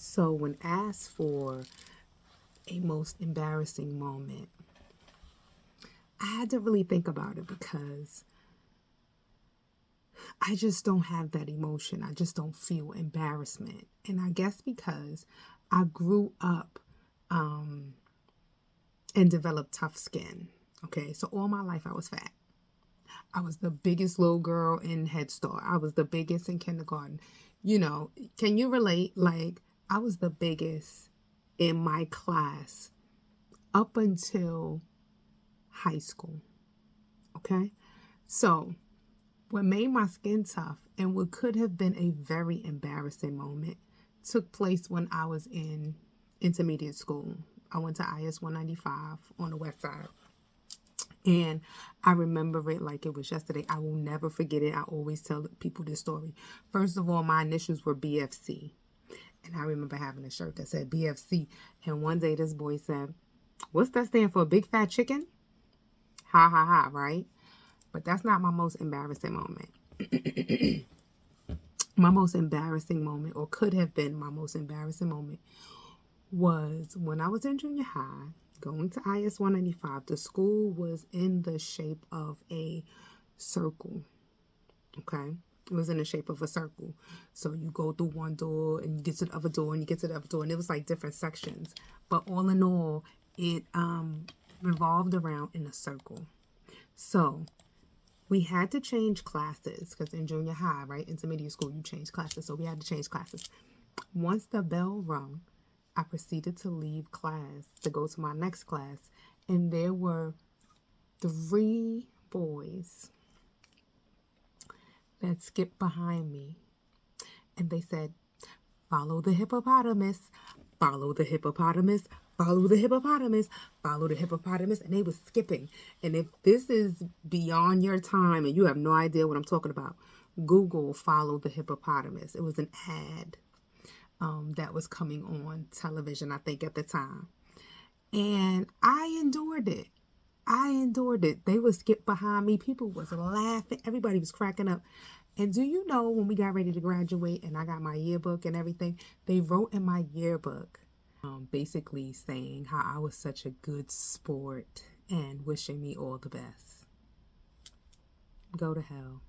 So when asked for a most embarrassing moment, I had to really think about it because I just don't have that emotion. I just don't feel embarrassment. And I guess because I grew up and developed tough skin. Okay, so all my life I was fat. I was the biggest little girl in Head Start. I was the biggest in kindergarten. Can you relate? Like, I was the biggest in my class up until high school. Okay, so what made my skin tough and what could have been a very embarrassing moment took place when I was in intermediate school. I went to IS 195 on the west side. And I remember it like it was yesterday. I will never forget it. I always tell people this story. First of all, my initials were BFC. And I remember having a shirt that said BFC. And one day this boy said, "What's that stand for? Big fat chicken?" Ha ha ha, right? But that's not my most embarrassing moment. My most embarrassing moment, or could have been my most embarrassing moment, was when I was in junior high, going to IS 195. The school was in the shape of a circle. Okay. It was in the shape of a circle. So you go through one door and you get to the other door and you get to the other door. And it was like different sections. But all in all, it revolved around in a circle. So we had to change classes because in junior high, right, intermediate school, you change classes. So we had to change classes. Once the bell rung, I proceeded to leave class to go to my next class. And there were 3 boys that skipped behind me. And they said, "Follow the hippopotamus, follow the hippopotamus, follow the hippopotamus, follow the hippopotamus." And they were skipping. And if this is beyond your time and you have no idea what I'm talking about, Google "follow the hippopotamus." It was an ad that was coming on television, I think, at the time. And I endured it. They would skip behind me. People was laughing. Everybody was cracking up. And do you know when we got ready to graduate and I got my yearbook and everything, they wrote in my yearbook basically saying how I was such a good sport and wishing me all the best. Go to hell.